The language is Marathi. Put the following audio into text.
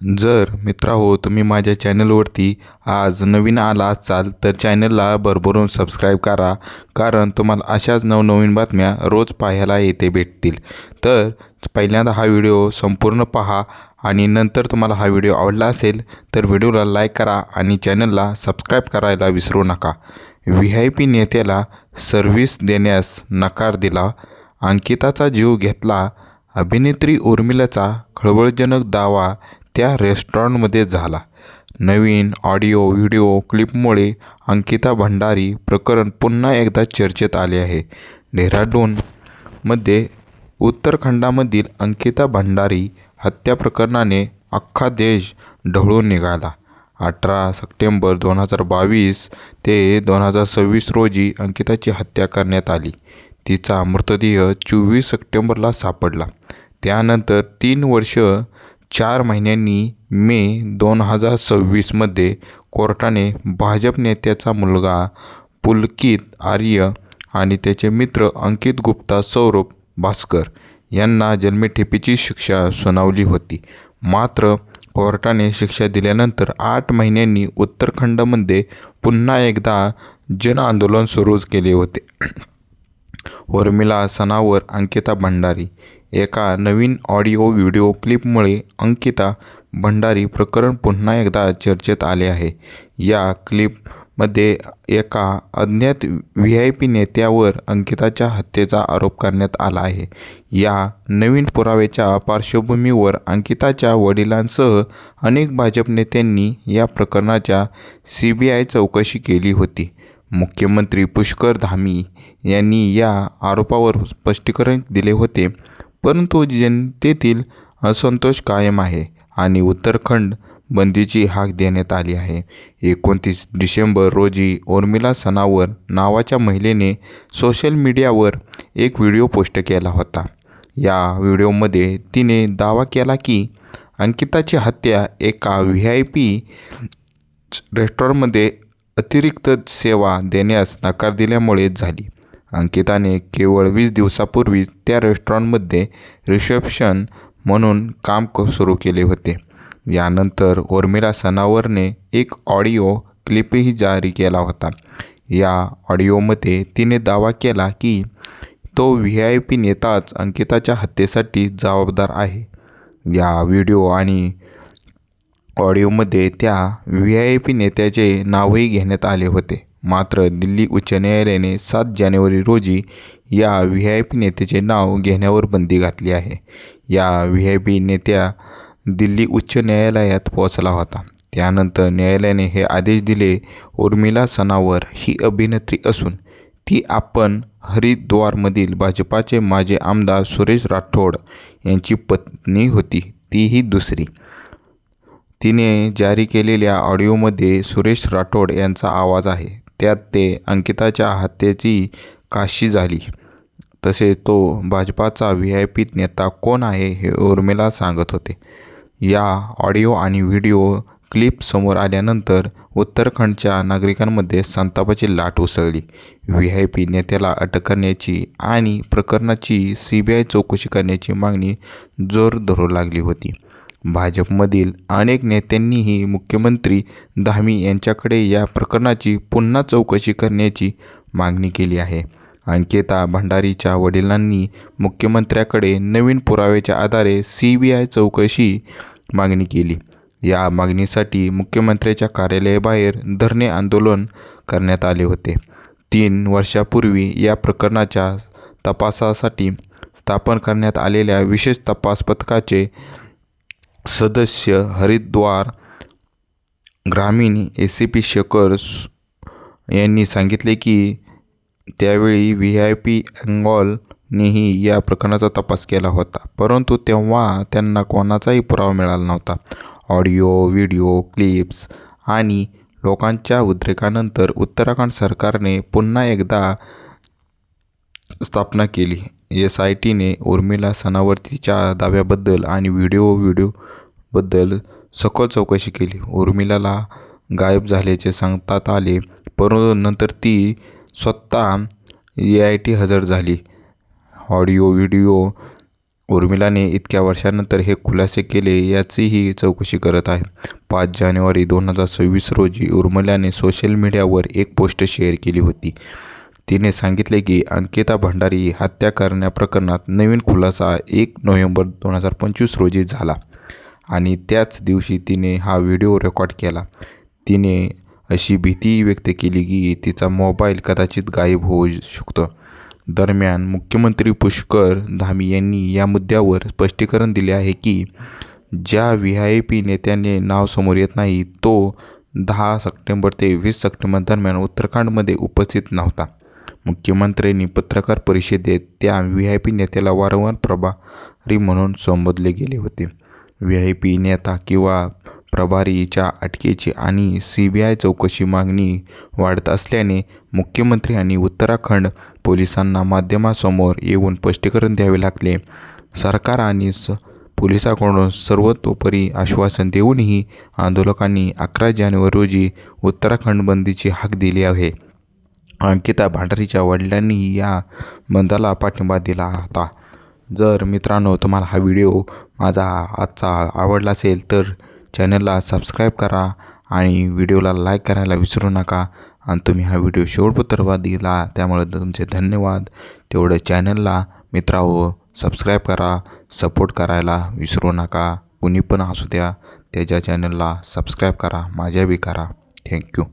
जर मित्रांनो तुम्ही माझ्या चॅनलवरती आज नवीन आला असाल तर चॅनलला भरभरून सबस्क्राईब करा, कारण तुम्हाला अशाच नवनवीन बातम्या रोज पाहायला भेटतील। तर पहिल्यांदा हा व्हिडिओ संपूर्ण पहा आणि नंतर तुम्हाला हा व्हिडिओ आवडला असेल तर व्हिडिओला लाईक करा आणि चॅनलला सबस्क्राईब करायला विसरू नका। व्ही.आय.पी नेत्याला सर्व्हिस देण्यास नकार दिला, अंकिताचा जीव घेतला। अभिनेत्री उर्मिलाचा खळबळजनक दावा त्या रेस्टॉरंटमध्ये झाला। नवीन ऑडिओ व्हिडिओ क्लिपमुळे अंकिता भंडारी प्रकरण पुन्हा एकदा चर्चेत आले आहे। डेहराडूनमध्ये उत्तराखंडमधील अंकिता भंडारी हत्या प्रकरणाने अख्खा देश ढवळून निघाला। 18 सप्टेंबर 2022 ते 2026 रोजी अंकिताची हत्या करण्यात आली। तिचा मृतदेह 24 सप्टेंबरला सापडला। त्यानंतर 3 वर्ष 4 महिन्यांनी मे 2026 मध्ये कोर्टाने भाजप नेत्याचा मुलगा पुलकित आर्य आणि त्याचे मित्र अंकित गुप्ता सौरभ भास्कर यांना जन्मठेपेची शिक्षा सुनावली होती। मात्र कोर्टाने शिक्षा दिल्यानंतर 8 महिन्यांनी उत्तराखंडमध्ये पुन्हा एकदा जनआंदोलन सुरू केले होते। उर्मिला सनावर अंकिता भंडारी एका नवीन ऑडिओ व्हिडिओ क्लिपमुळे अंकिता भंडारी प्रकरण पुन्हा एकदा चर्चेत आले आहे। या क्लिपमध्ये एका अज्ञात व्ही.आय.पी नेत्यावर अंकिताच्या हत्येचा आरोप करण्यात आला आहे। या नवीन पुराव्याच्या पार्श्वभूमीवर अंकिताच्या वडिलांसह अनेक भाजप नेत्यांनी या प्रकरणाच्या CBI चौकशी केली होती। मुख्यमंत्री पुष्कर धामी यांनी या आरोपावर स्पष्टीकरण दिले होते, परंतु जनतेतील असंतोष कायम आहे आणि उत्तराखंड बंदीची हाक देण्यात आली आहे। 29 डिसेंबर रोजी उर्मिला सनावर नावाच्या महिलेने सोशल मीडियावर एक व्हिडिओ पोस्ट केला होता। या व्हिडिओमध्ये तिने दावा केला की अंकिताची हत्या एका व्ही.आय.पी रेस्टॉरंटमध्ये अतिरिक्त सेवा देण्यास नकार दिल्यामुळे झाली। अंकिताने केवळ 20 दिवसांपूर्वी त्या रेस्टॉरंटमध्ये रिसेप्शन म्हणून काम सुरू केले होते। यानंतर उर्मिला सनावरने एक ऑडिओ क्लिपही जारी केला होता। या ऑडिओमध्ये तिने दावा केला की तो व्ही.आय.पी नेताच अंकिताच्या हत्येसाठी जबाबदार आहे। या व्हिडिओ आणि ऑडिओमध्ये त्या व्ही.आय.पी नेत्याचे नावही घेण्यात आले होते। मात्र दिल्ली उच्च न्यायालयाने 7 जानेवारी रोजी या व्ही.आय.पी नेत्याचे नाव घेण्यावर बंदी घातली आहे। या व्ही.आय.पी नेत्या दिल्ली उच्च न्यायालयात पोहोचला होता। त्यानंतर न्यायालयाने हे आदेश दिले, उर्मिला सनावर ही अभिनेत्री असून ती आपण हरिद्वारमधील भाजपाचे माजी आमदार सुरेश राठोड यांची पत्नी होती, तीही दुसरी। तिने जारी केलेल्या ऑडिओमध्ये सुरेश राठोड यांचा आवाज आहे, त्यात ते अंकिताच्या हत्येची काशी झाली तसेच तो भाजपाचा व्ही.आय.पी नेता कोण आहे हे उर्मिला सांगत होते। या ऑडिओ आणि व्हिडिओ क्लिप समोर आल्यानंतर उत्तराखंडच्या नागरिकांमध्ये संतापाची लाट उसळली। व्ही.आय.पी नेत्याला अटक करण्याची आणि प्रकरणाची CBI चौकशी करण्याची मागणी जोर धरू लागली होती। भाजपमधील अनेक नेत्यांनीही मुख्यमंत्री धामी यांच्याकडे या प्रकरणाची पुन्हा चौकशी करण्याची मागणी केली आहे। अंकिता भंडारीच्या वडिलांनी मुख्यमंत्र्याकडे नवीन पुराव्याच्या आधारे CBI चौकशी मागणी केली। या मागणीसाठी मुख्यमंत्र्याच्या कार्यालयाबाहेर धरणे आंदोलन करण्यात आले होते। 3 वर्षांपूर्वी या प्रकरणाच्या तपासासाठी स्थापन करण्यात आलेल्या विशेष तपास पथकाचे सदस्य हरिद्वार ग्रामीण ACP शेखर यांनी सांगितले की त्यावेळी व्ही.आय.पी अँगोलनेही या प्रकरणाचा तपास केला होता, परंतु तेव्हा त्यांना कोणाचाही पुरावा मिळाला नव्हता। ऑडिओ व्हिडिओ क्लिप्स आणि लोकांच्या उद्रेकानंतर उत्तराखंड सरकारने पुन्हा एकदा स्थापना केली। SITने उर्मिला सनावरतीच्या दाव्याबद्दल आणि व्हिडिओबद्दल सखोल चौकशी केली। उर्मिलाला गायब झाल्याचे सांगण्यात आले, परंतु नंतर ती स्वतः EIT हजर झाली। ऑडिओ व्हिडिओ उर्मिलाने इतक्या वर्षानंतर हे खुलासे केले याचीही चौकशी करत आहे. 5 जानेवारी 2026 रोजी उर्मिलाने सोशल मीडियावर एक पोस्ट शेअर केली होती. तिने सांगितले की अंकिता भंडारी हत्या करण्याप्रकरणात नवीन खुलासा 1 नोव्हेंबर 2025 रोजी झाला आणि त्याच दिवशी तिने हा व्हिडिओ रेकॉर्ड केला. तिने अशी भीती व्यक्त केली की तिचा मोबाईल कदाचित गायब होऊ शकतो. दरम्यान मुख्यमंत्री पुष्कर धामी यांनी या मुद्द्यावर स्पष्टीकरण दिले आहे की ज्या VIP नेत्याने नाव समोर येत नाही तो 10 सप्टेंबर ते 20 सप्टेंबर दरम्यान उत्तराखंडमध्ये उपस्थित नव्हता. मुख्यमंत्र्यांनी पत्रकार परिषदेत त्या VIP नेत्याला वारंवार प्रभारी म्हणून संबोधले गेले होते. VIP नेता किंवा प्रभारीच्या अटकेची आणि CBI चौकशी मागणी वाढत असल्याने मुख्यमंत्री आणि उत्तराखंड पोलिसांना माध्यमांसमोर येऊन स्पष्टीकरण द्यावे लागले. सरकार आणि पोलिसांकडून सर्वतोपरी आश्वासन देऊनही आंदोलकांनी 11 जानेवारी रोजी उत्तराखंड बंदची हाक दिली आहे. अंकिता भंडारीच्या वडिलांनीही या बंदला पाठिंबा दिला होता. जर मित्रांनो तुम्हाला हा व्हिडिओ माझा आजचा आवडला असेल तर चॅनलला सबस्क्राईब करा आणि व्हिडिओला लाईक करायला विसरू नका. आणि तुम्ही हा व्हिडिओ शेवटपर्यंत दिला त्यामुळे तुमचे धन्यवाद. तेवढं चॅनलला मित्रांनो सबस्क्राईब करा, सपोर्ट करायला विसरू नका. कुणी पण असू द्या त्याच्या चॅनलला सबस्क्राईब करा, माझ्या बी करा. थँक्यू.